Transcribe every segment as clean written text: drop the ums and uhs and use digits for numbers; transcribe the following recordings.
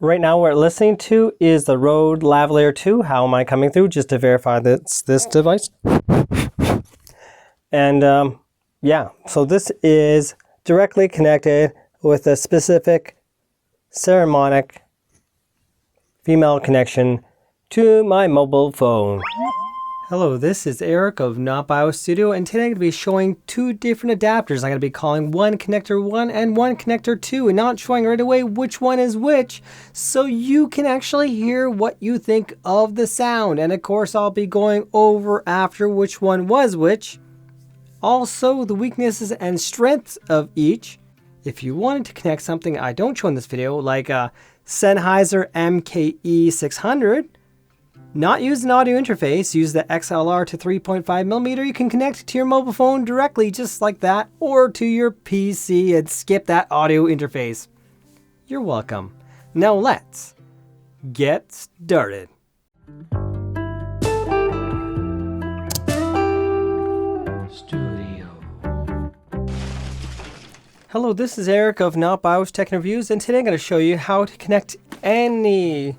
Right now what we're listening to is the Rode Lavalier 2, How Am I Coming Through, just to verify that it's this device. And yeah, so this is directly connected with a specific Saramonic female connection to my mobile phone. Hello, this is Eric of Not Bio Studio, and today I'm going to be showing two different adapters. I'm going to be calling one connector 1 and one connector 2, and not showing right away which one is which, so you can actually hear what you think of the sound. And of course, I'll be going over after which one was which. Also, the weaknesses and strengths of each. If you wanted to connect something I don't show in this video, like a Sennheiser MKE600, not use an audio interface, use the XLR to 3.5mm, you can connect to your mobile phone directly just like that, or to your PC and skip that audio interface. You're welcome. Now let's get started. Studio. Hello, this is Eric of Not BIOS Tech and Reviews, and today I'm going to show you how to connect any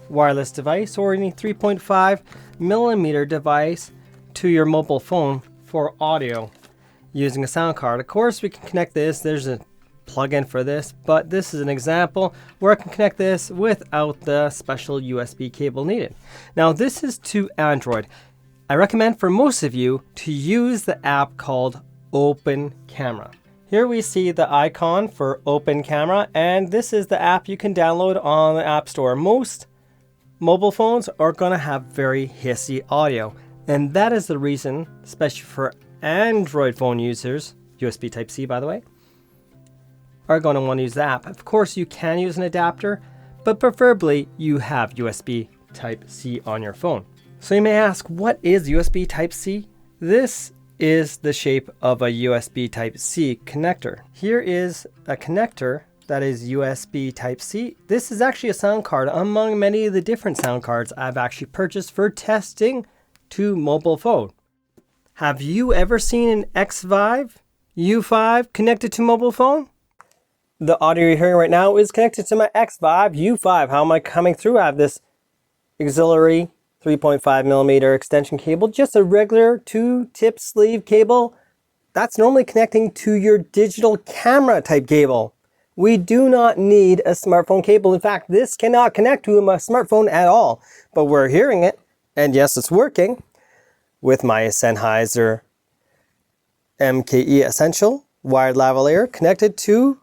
wireless device or any 3.5mm device to your mobile phone for audio using a sound card. Of course, we can connect this. There's a plug-in for this, but this is an example where I can connect this without the special USB cable needed. Now, this is to Android. I recommend for most of you to use the app called Open Camera. Here we see the icon for Open Camera, and this is the app you can download on the App Store. Most mobile phones are going to have very hissy audio, and that is the reason, especially for Android phone users, USB Type-C by the way, are going to want to use the app. Of course, you can use an adapter, but preferably you have USB Type-C on your phone. So you may ask, what is USB Type-C? This is the shape of a USB Type-C connector. Here is a connector that is USB Type-C. This is actually a sound card among many of the different sound cards I've actually purchased for testing to mobile phone. Have you ever seen an X5, U5 connected to mobile phone? The audio you're hearing right now is connected to my X5, U5. How am I coming through? I have this auxiliary 3.5mm extension cable, just a regular 2-tip sleeve cable. That's normally connecting to your digital camera type cable. We do not need a smartphone cable. In fact, this cannot connect to my smartphone at all, but we're hearing it, and yes, it's working with my Sennheiser MKE Essential wired lavalier connected to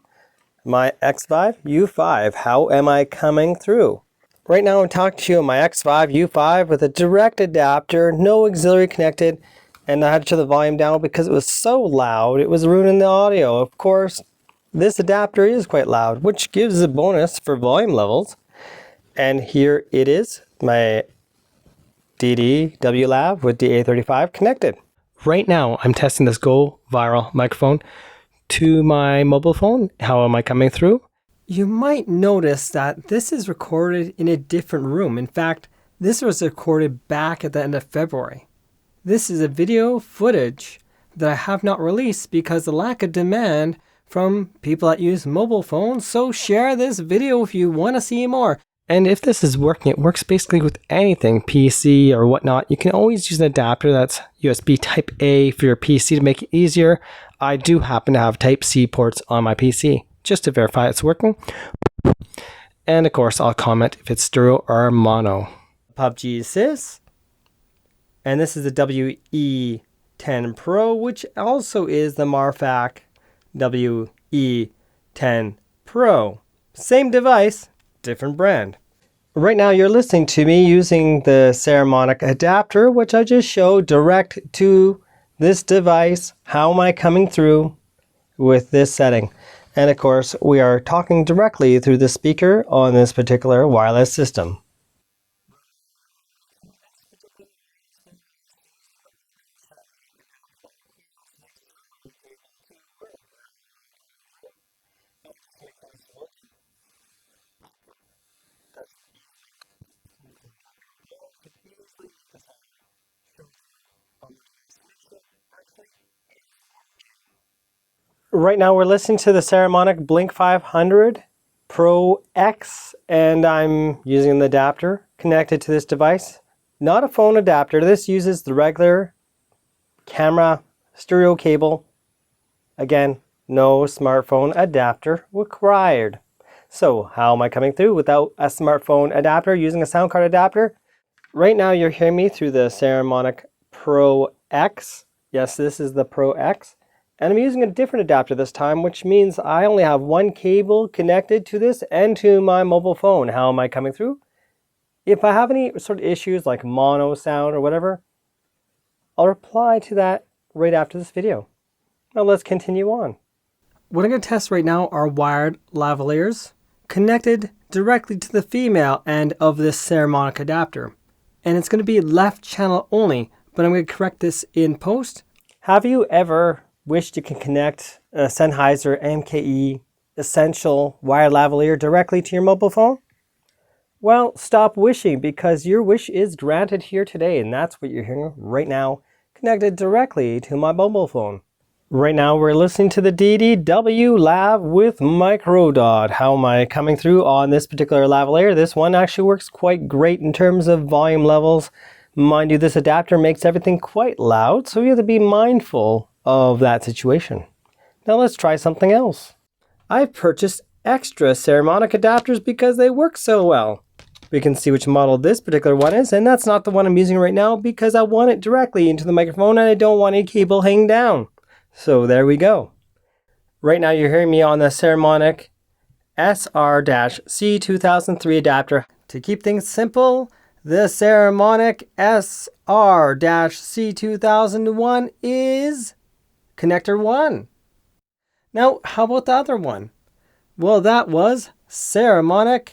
my X5 U5. How am I coming through? Right now I'm talking to you on my X5 U5 with a direct adapter, no auxiliary connected, and I had to turn the volume down because it was so loud, it was ruining the audio. Of course, this adapter is quite loud, which gives a bonus for volume levels. And here it is, my DD-WLAV with DA35 connected. Right now, I'm testing this Go Viral microphone to my mobile phone. How am I coming through? You might notice that this is recorded in a different room. In fact, this was recorded back at the end of February. This is a video footage that I have not released because of the lack of demand from people that use mobile phones, so share this video if you want to see more. And if this is working, it works basically with anything, PC or whatnot. You can always use an adapter that's USB Type A for your PC to make it easier. I do happen to have Type-C ports on my PC, just to verify it's working. And of course, I'll comment if it's stereo or mono. PUBG is this. And this is the WE10 Pro, which also is the Marfac WE10 Pro. Same device, different brand. Right now you're listening to me using the Saramonic adapter, which I just showed direct to this device. How am I coming through with this setting? And of course, we are talking directly through the speaker on this particular wireless system. Right now we're listening to the Saramonic Blink 500 Pro X, and I'm using the adapter connected to this device. Not a phone adapter. This uses the regular camera stereo cable. Again, no smartphone adapter required. So how am I coming through without a smartphone adapter using a sound card adapter? Right now you're hearing me through the Saramonic Pro X. Yes, this is the Pro X. And I'm using a different adapter this time, which means I only have one cable connected to this and to my mobile phone. How am I coming through? If I have any sort of issues like mono sound or whatever, I'll reply to that right after this video. Now let's continue on. What I'm going to test right now are wired lavaliers connected directly to the female end of this Saramonic adapter. And it's going to be left channel only, but I'm going to correct this in post. Have you ever wished you can connect a Sennheiser MKE Essential wired lavalier directly to your mobile phone? Well, stop wishing, because your wish is granted here today, and that's what you're hearing right now, connected directly to my mobile phone. Right now we're listening to the DDW Lav with Microdot. How am I coming through on this particular lavalier? This one actually works quite great in terms of volume levels. Mind you, this adapter makes everything quite loud, so you have to be mindful of that situation. Now let's try something else. I've purchased extra Saramonic adapters because they work so well. We can see which model this particular one is, and that's not the one I'm using right now because I want it directly into the microphone and I don't want a cable hanging down. So there we go. Right now you're hearing me on the Saramonic SR-C2003 adapter. To keep things simple, the Saramonic SR-C2001 is connector 1. Now, how about the other one? Well, that was Saramonic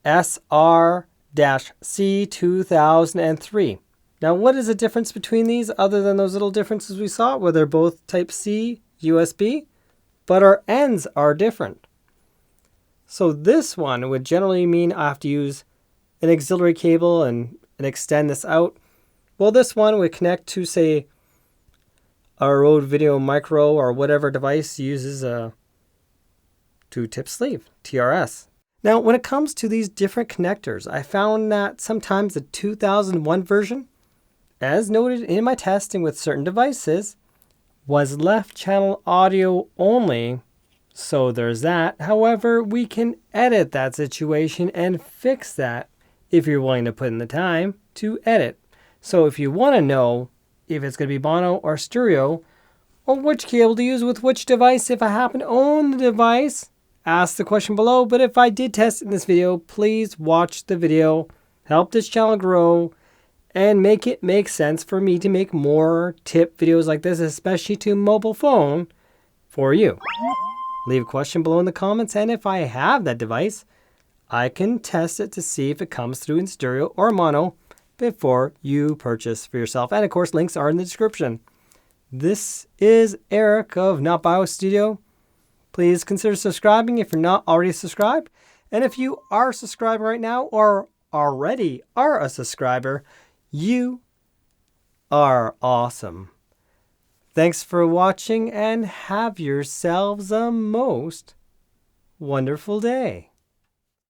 SR-C2003. Now, what is the difference between these other than those little differences we saw where they're both Type-C USB, but our ends are different? So this one would generally mean I have to use an auxiliary cable and extend this out. Well, this one would connect to, say, a Rode Video Micro or whatever device uses a 2-tip sleeve, TRS. Now, when it comes to these different connectors, I found that sometimes the 2001 version, as noted in my testing with certain devices, was left channel audio only. So there's that. However, we can edit that situation and fix that if you're willing to put in the time to edit. So if you want to know if it's going to be mono or stereo, or which cable to use with which device, if I happen to own the device, ask the question below. But if I did test in this video, please watch the video, help this channel grow, and make it make sense for me to make more tip videos like this, especially to mobile phone for you. Leave a question below in the comments, and if I have that device, I can test it to see if it comes through in stereo or mono before you purchase for yourself. And of course, links are in the description. This is Eric of Not Bio Studio. Please consider subscribing if you're not already subscribed. And if you are subscribed right now or already are a subscriber, you are awesome. Thanks for watching and have yourselves a most wonderful day.